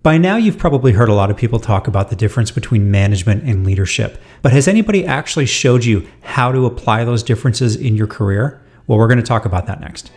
By now, you've probably heard a lot of people talk about the difference between management and leadership, but has anybody actually showed you how to apply those differences in your career? Well, we're going to talk about that next.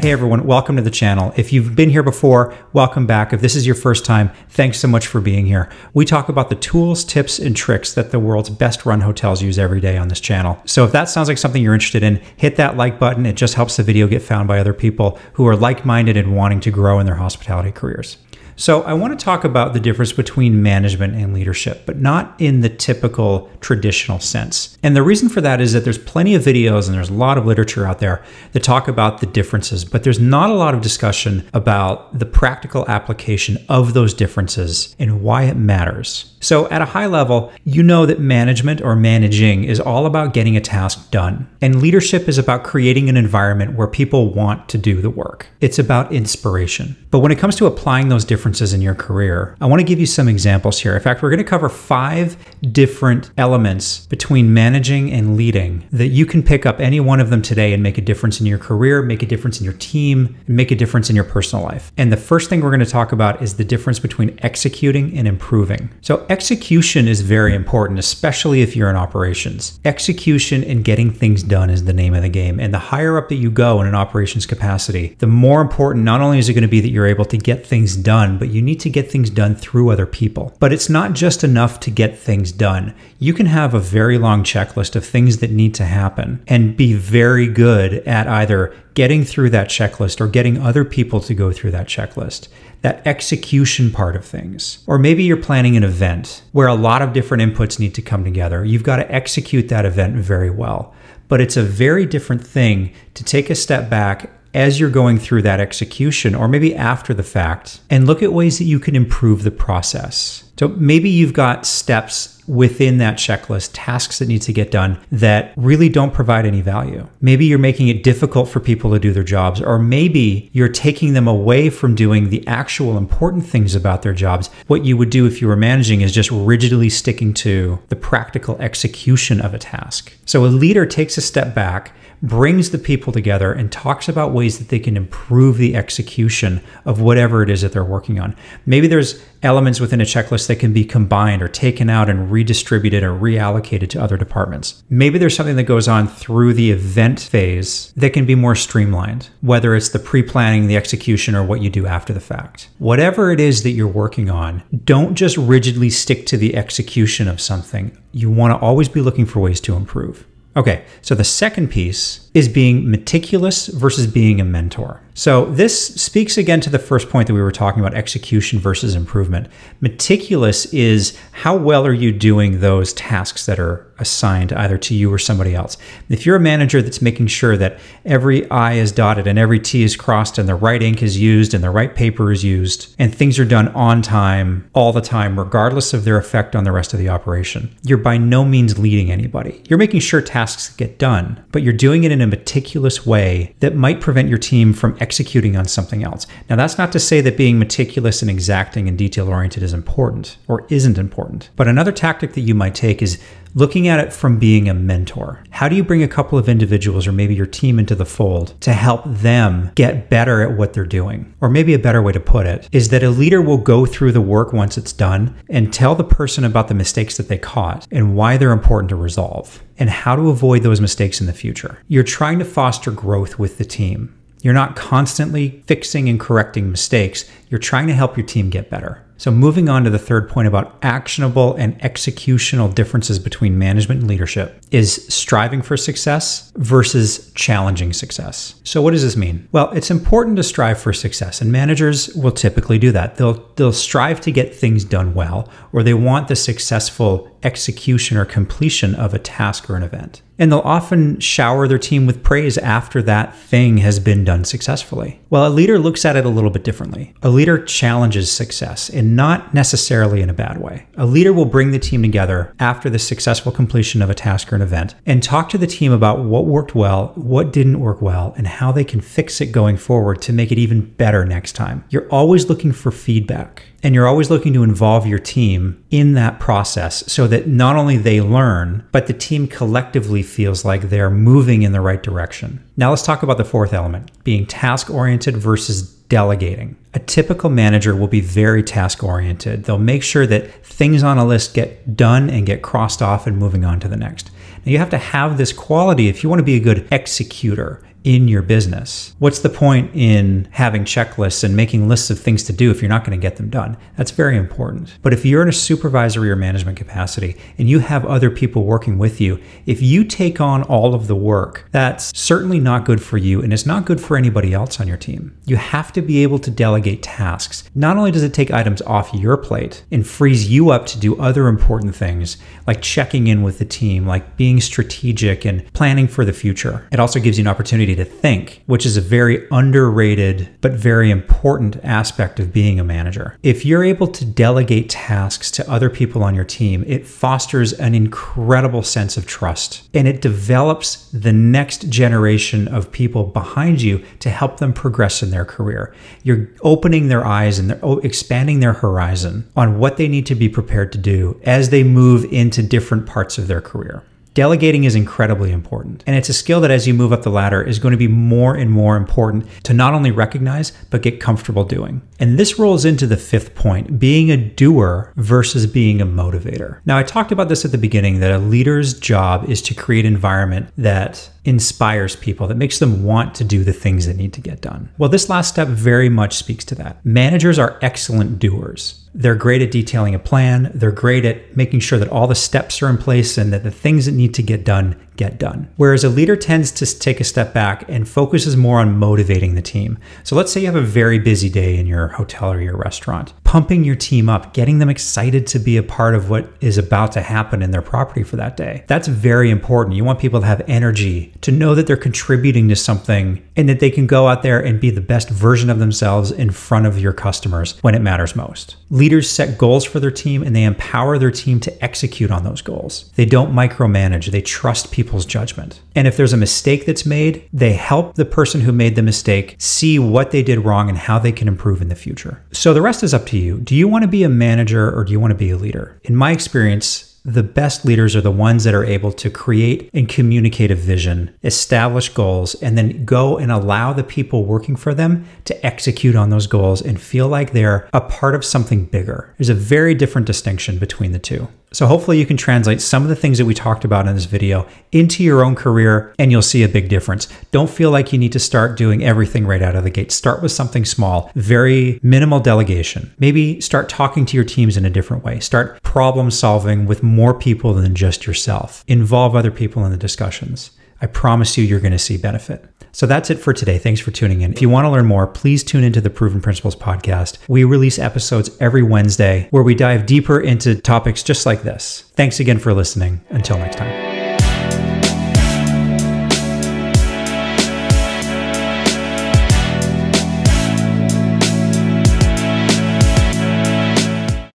Hey everyone, welcome to the channel. If you've been here before, welcome back. If this is your first time, thanks so much for being here. We talk about the tools, tips, and tricks that the world's best run hotels use every day on this channel. So if that sounds like something you're interested in, hit that like button. It just helps the video get found by other people who are like-minded and wanting to grow in their hospitality careers. So I want to talk about the difference between management and leadership, but not in the typical traditional sense. And the reason for that is that there's plenty of videos and there's a lot of literature out there that talk about the differences, but there's not a lot of discussion about the practical application of those differences and why it matters. So at a high level, you know that management or managing is all about getting a task done. And leadership is about creating an environment where people want to do the work. It's about inspiration. But when it comes to applying those differences in your career, I want to give you some examples here. In fact, we're going to cover 5 different elements between managing and leading that you can pick up any one of them today and make a difference in your career, make a difference in your team, and make a difference in your personal life. And the first thing we're going to talk about is the difference between executing and improving. So execution is very important, especially if you're in operations. Execution and getting things done is the name of the game. And the higher up that you go in an operations capacity, the more important not only is it going to be that you're able to get things done, but you need to get things done through other people. But it's not just enough to get things done. You can have a very long checklist of things that need to happen and be very good at either getting through that checklist or getting other people to go through that checklist. That execution part of things. Or maybe you're planning an event where a lot of different inputs need to come together. You've got to execute that event very well. But it's a very different thing to take a step back as you're going through that execution, or maybe after the fact, and look at ways that you can improve the process. So maybe you've got steps within that checklist, tasks that need to get done that really don't provide any value. Maybe you're making it difficult for people to do their jobs, or maybe you're taking them away from doing the actual important things about their jobs. What you would do if you were managing is just rigidly sticking to the practical execution of a task. So a leader takes a step back, brings the people together, and talks about ways that they can improve the execution of whatever it is that they're working on. Maybe there's elements within a checklist that can be combined or taken out and redistributed or reallocated to other departments. Maybe there's something that goes on through the event phase that can be more streamlined, whether it's the pre-planning, the execution, or what you do after the fact. Whatever it is that you're working on, don't just rigidly stick to the execution of something. You want to always be looking for ways to improve. Okay, so the second piece is being meticulous versus being a mentor. So this speaks again to the first point that we were talking about, execution versus improvement. Meticulous is how well are you doing those tasks that are assigned either to you or somebody else. If you're a manager that's making sure that every I is dotted and every T is crossed and the right ink is used and the right paper is used and things are done on time, all the time, regardless of their effect on the rest of the operation, you're by no means leading anybody. You're making sure tasks get done, but you're doing it in a meticulous way that might prevent your team from executing on something else. Now, that's not to say that being meticulous and exacting and detail-oriented is important or isn't important, but another tactic that you might take is looking at it from being a mentor. How do you bring a couple of individuals or maybe your team into the fold to help them get better at what they're doing? Or maybe a better way to put it is that a leader will go through the work once it's done and tell the person about the mistakes that they caught and why they're important to resolve and how to avoid those mistakes in the future. You're trying to foster growth with the team. You're not constantly fixing and correcting mistakes. You're trying to help your team get better. So moving on to the third point about actionable and executional differences between management and leadership is striving for success versus challenging success. So what does this mean? Well, it's important to strive for success, and managers will typically do that. They'll strive to get things done well, or they want the successful execution or completion of a task or an event. And they'll often shower their team with praise after that thing has been done successfully. Well, a leader looks at it a little bit differently. A leader challenges success, and not necessarily in a bad way. A leader will bring the team together after the successful completion of a task or an event and talk to the team about what worked well, what didn't work well, and how they can fix it going forward to make it even better next time. You're always looking for feedback. And you're always looking to involve your team in that process so that not only they learn, but the team collectively feels like they're moving in the right direction. Now let's talk about the fourth element, being task-oriented versus delegating. A typical manager will be very task-oriented. They'll make sure that things on a list get done and get crossed off and moving on to the next. Now you have to have this quality if you want to be a good executor in your business. What's the point in having checklists and making lists of things to do if you're not going to get them done? That's very important. But if you're in a supervisory or management capacity and you have other people working with you, if you take on all of the work, that's certainly not good for you and it's not good for anybody else on your team. You have to be able to delegate tasks. Not only does it take items off your plate and frees you up to do other important things like checking in with the team, like being strategic and planning for the future, it also gives you an opportunity to think, which is a very underrated but very important aspect of being a manager. If you're able to delegate tasks to other people on your team, it fosters an incredible sense of trust and it develops the next generation of people behind you to help them progress in their career. You're opening their eyes and they're expanding their horizon on what they need to be prepared to do as they move into different parts of their career. Delegating is incredibly important, and it's a skill that as you move up the ladder is going to be more and more important to not only recognize, but get comfortable doing. And this rolls into the fifth point, being a doer versus being a motivator. Now, I talked about this at the beginning, that a leader's job is to create an environment that inspires people, that makes them want to do the things that need to get done. Well, this last step very much speaks to that. Managers are excellent doers. They're great at detailing a plan. They're great at making sure that all the steps are in place and that the things that need to get done. Whereas a leader tends to take a step back and focuses more on motivating the team. So let's say you have a very busy day in your hotel or your restaurant, pumping your team up, getting them excited to be a part of what is about to happen in their property for that day. That's very important. You want people to have energy, to know that they're contributing to something and that they can go out there and be the best version of themselves in front of your customers when it matters most. Leaders set goals for their team and they empower their team to execute on those goals. They don't micromanage. They trust people's judgment. And if there's a mistake that's made, they help the person who made the mistake see what they did wrong and how they can improve in the future. So the rest is up to you. Do you want to be a manager or do you want to be a leader? In my experience, the best leaders are the ones that are able to create and communicate a vision, establish goals, and then go and allow the people working for them to execute on those goals and feel like they're a part of something bigger. There's a very different distinction between the two. So hopefully you can translate some of the things that we talked about in this video into your own career and you'll see a big difference. Don't feel like you need to start doing everything right out of the gate. Start with something small, very minimal delegation. Maybe start talking to your teams in a different way. Start problem solving with more people than just yourself. Involve other people in the discussions. I promise you, you're going to see benefit. So that's it for today. Thanks for tuning in. If you want to learn more, please tune into the Proven Principles podcast. We release episodes every Wednesday where we dive deeper into topics just like this. Thanks again for listening. Until next time.